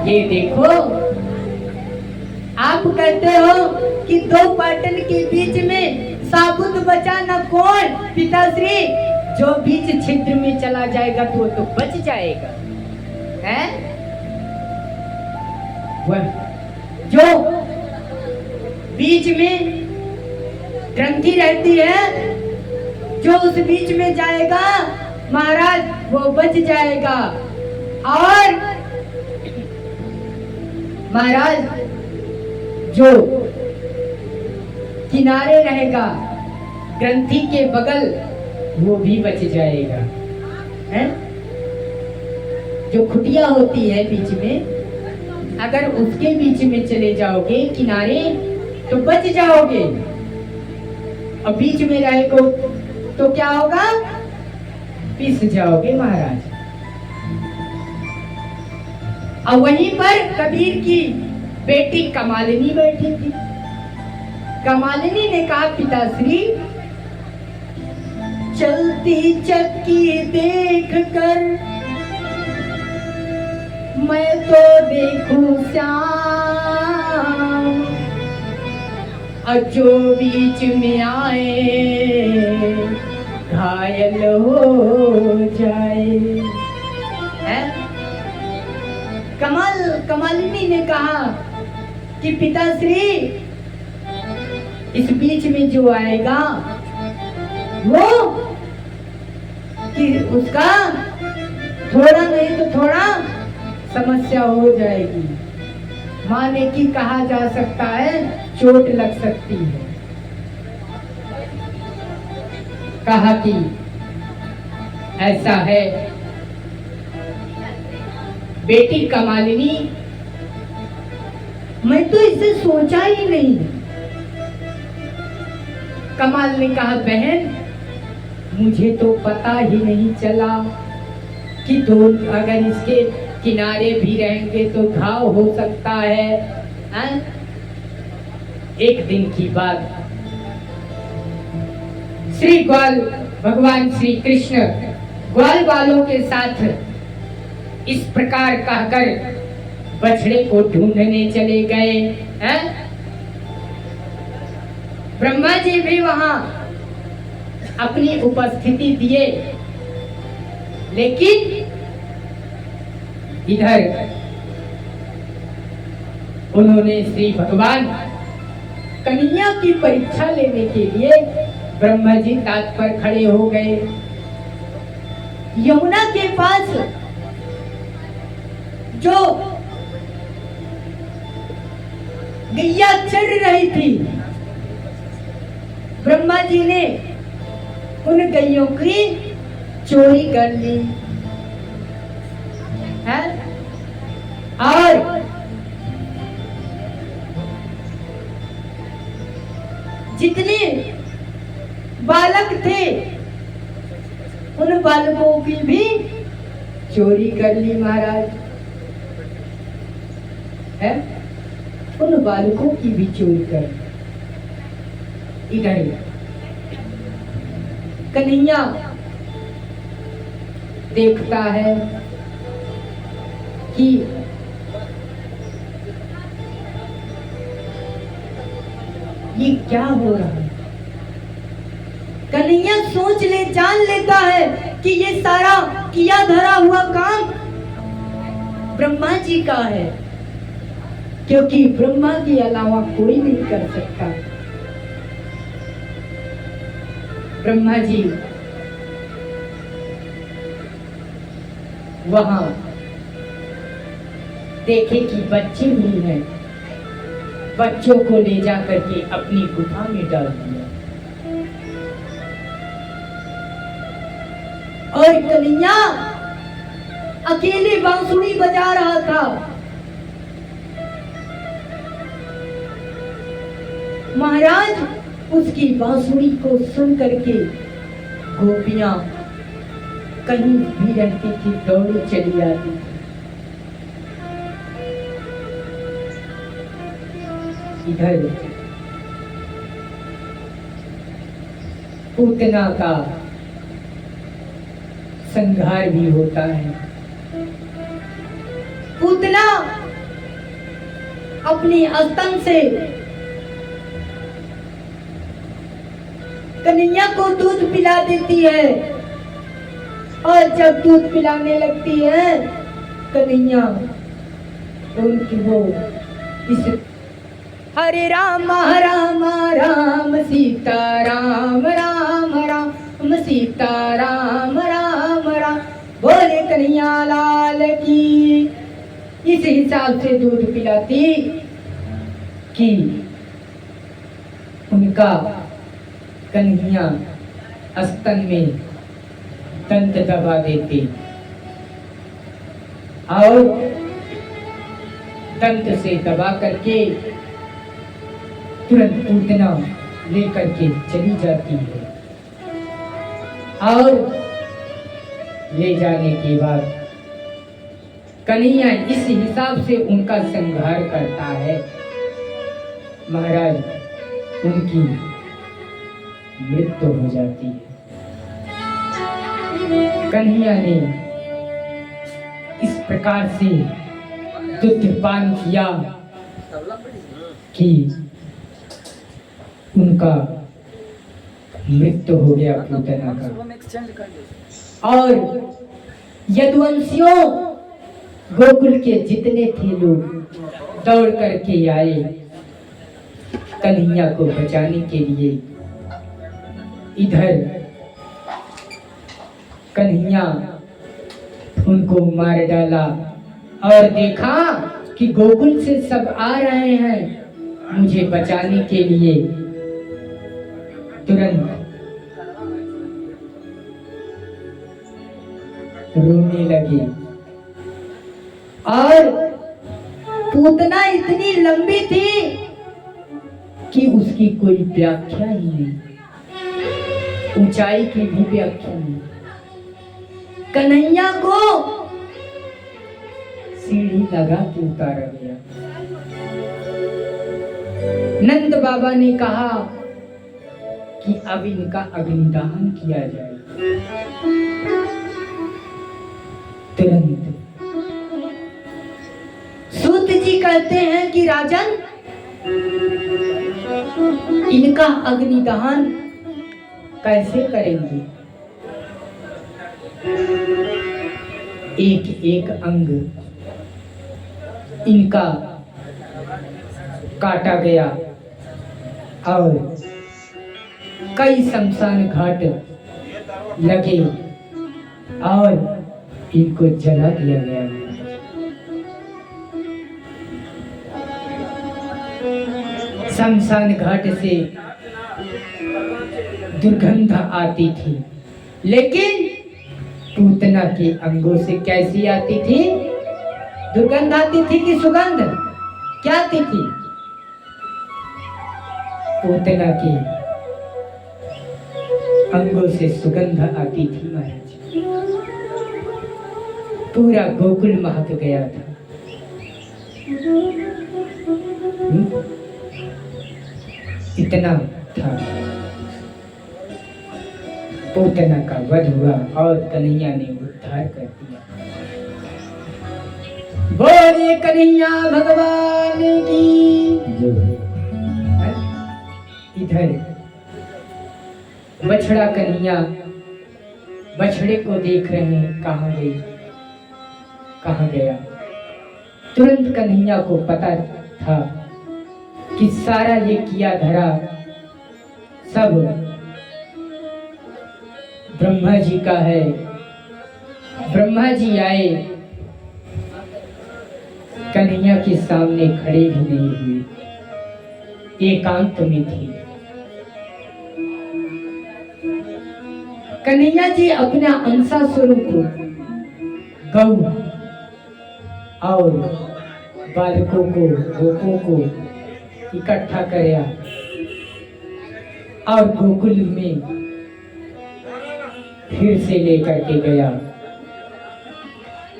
ये देखो, आप कहते हो कि दो पाटन के बीच में साबुत बचा न कौन। पिताश्री, जो बीच छिद्र में चला जाएगा तो वो तो बच जाएगा, है? वह जो बीच में ग्रंथि रहती है, जो उस बीच में जाएगा महाराज वो बच जाएगा। और महाराज जो किनारे रहेगा ग्रंथि के बगल, वो भी बच जाएगा, है? जो खुटिया होती है बीच में, अगर उसके बीच में चले जाओगे किनारे तो बच जाओगे, और बीच में रहेगो तो क्या होगा? पिस जाओगे महाराज। और वहीं पर कबीर की बेटी कमालिनी बैठी थी। कमालिनी ने कहा, पिताश्री, चलती चक्की देख कर मैं तो देखूं श्याम, और जो बीच में आए घायल हो जाए, है? कमालिनी ने कहा कि पिताश्री, इस बीच में जो आएगा वो कि उसका थोड़ा नहीं तो थोड़ा समस्या हो जाएगी, माने कि कहा जा सकता है चोट लग सकती है। कहा कि ऐसा है। बेटी कमालिनी, मैं तो इसे सोचा ही नहीं। कमाल ने कहा, बहन, मुझे तो पता ही नहीं चला कि दो अगर इसके किनारे भी रहेंगे तो घाव हो सकता है, हैं? एक दिन की बात, श्री ग्वाल भगवान श्री कृष्ण ग्वाल वालों के साथ इस प्रकार कहकर बछड़े को ढूंढने चले गए, हैं? ब्रह्मा जी भी वहां अपनी उपस्थिति दिए, लेकिन इधर उन्होंने श्री भगवान कन्हैया की परीक्षा लेने के लिए ब्रह्मा जी तात पर खड़े हो गए। यमुना के पास जो गैया चढ़ रही थी, ब्रह्मा जी ने उन गैयों की चोरी कर ली, है? और जितने बालक थे उन बालकों की भी चोरी कर ली महाराज, है? उन बालकों की भी चोरी कर ली। इधर कन्हैया देखता है कि ये क्या हो रहा है। कन्हैया जान लेता है कि ये सारा किया धरा हुआ काम ब्रह्मा जी का है, क्योंकि ब्रह्मा के अलावा कोई नहीं कर सकता। ब्रह्मा जी वहां देखे कि बच्चे भी हैं, बच्चों को ले जा करके अपनी गुफा में डाल दिया। और कन्हैया अकेले बांसुरी बजा रहा था। महाराज उसकी बांसुरी को सुन करके गोपियां कहीं भी रहती थी दौड़ी चली आती थी। इधर पूतना का संहार भी होता है। पूतना अपनी स्तन से कन्हैया को दूध पिला देती है। और जब दूध पिलाने लगती है कन्हैया, तो उनकी वो इस हरे राम राम राम सीता राम राम राम सीता राम राम राम बोले कन्हैया लाल की। इस हिसाब से दूध पिलाती कि उनका कन्हैया स्तन में दंत दबा देते और दंत से दबा करके तुरंत पूतना लेकर के चली जाती है। और ले जाने के बाद कन्हैया इस हिसाब से उनका संहार करता है, महाराज उनकी मृत्यु हो जाती है। कन्हैया ने इस प्रकार से दूध पान किया कि उनका मृत्यु हो गया पूतना का। और यदुवंशियों गोकुल के जितने थे लोग दौड़ करके आए कन्हैया को बचाने के लिए। इधर कन्हैया उनको मार डाला और देखा कि गोकुल से सब आ रहे हैं मुझे बचाने के लिए। तुरंत रोने लगे और पूतना इतनी लंबी थी कि उसकी कोई व्याख्या ही नहीं, ऊंचाई की भी व्याख्या नहीं। कन्हैया को सीढ़ी लगा के उतारा गया। नंद बाबा ने कहा कि अब इनका अग्निदान किया जाए। तुरंत सूत जी कहते हैं कि राजन इनका अग्निदान कैसे करेंगे? एक एक अंग इनका काटा गया और कई शमशान घाट लगे और इनको जला दिया गया। शमशान घाट से दुर्गंध आती थी, लेकिन पूतना के अंगों से कैसी आती थी? दुर्गंध आती थी कि सुगंध? क्या आती थी? पूतना के अंगों से सुगंध आती थी महाराज। पूरा गोकुल महक गया था। इतना था। पूतना का वध हुआ और कन्हैया ने उद्धार कर दिया। बोले कन्हैया भगवान की। इधर बछड़ा कन्हैया बछड़े को देख रहे हैं, कहाँ गई कहाँ गया। तुरंत कन्हैया को पता था कि सारा ये किया धरा सब ब्रह्मा जी का है। ब्रह्मा जी आए, कन्हैया के सामने खड़े भी नहीं हुए, एकांत में थे। कन्हैया जी अपना अंशा स्वरूप गौ और बालकों को, गोपों को इकट्ठा कराया और गोकुल में फिर से लेकर के गया।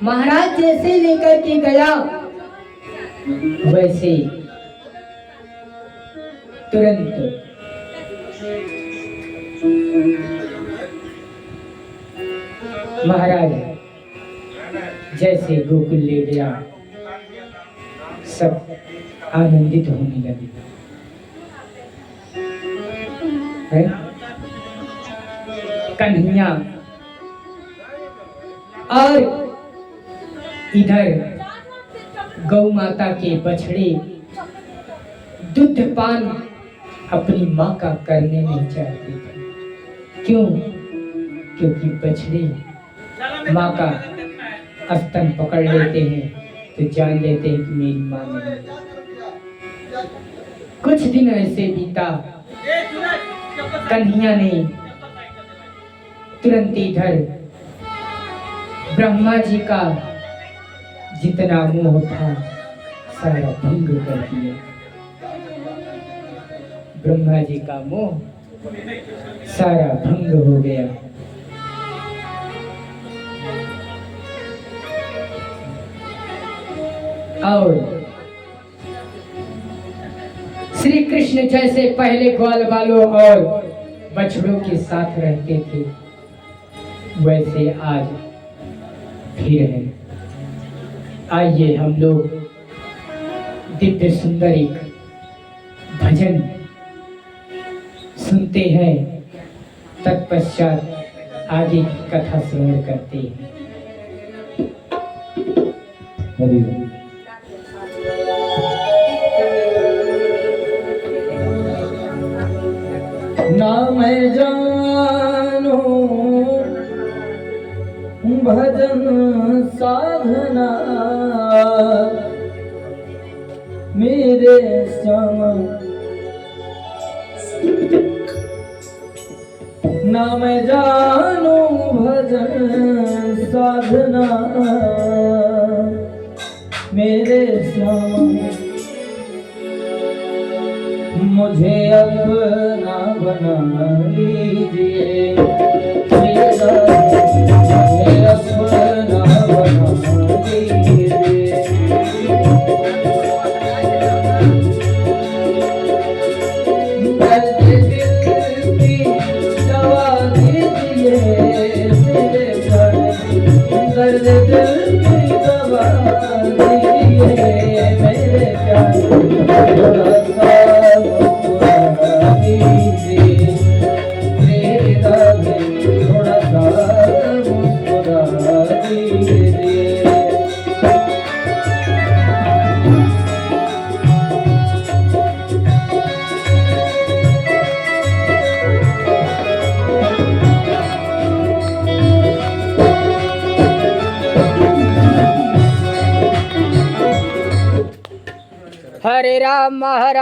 महाराज जैसे लेकर के गया वैसे तुरंत महाराज जैसे गोकुल ले गया, सब आनंदित होने लगे। है? कन्हैया और इधर गौ माता के बछड़े दूध पान अपनी माँ का करने नहीं चाहते थे। क्यों? क्योंकि बछड़े माँ का स्तन पकड़ लेते हैं तो जान लेते हैं कि मेरी माँ नहीं। कुछ दिन ऐसे बीता, कन्हैया ने तुरंत इधर ब्रह्मा जी का जितना मोह था सारा भंग कर दिया। ब्रह्मा जी का मोह सारा भंग हो गया। और श्री कृष्ण जैसे पहले ग्वाल बालों और बछड़ों के साथ रहते थे, वैसे आज फिर है। आइए हम लोग दिव्य सुंदर एक भजन सुनते हैं, तत्पश्चात आगे की कथा श्रवण करते हैं। ना मैं जानो भजन साधना मेरे श्याम, ना मैं जानो भजन साधना मेरे श्याम, मुझे अपना बना लीजिए, मुझे अपना बना लीजिए। दर्द दिल की दवा दीजिए मेरे प्यारे, दर्द दिल की दवा दीजिए मेरे प्यारे। हरे राम हरे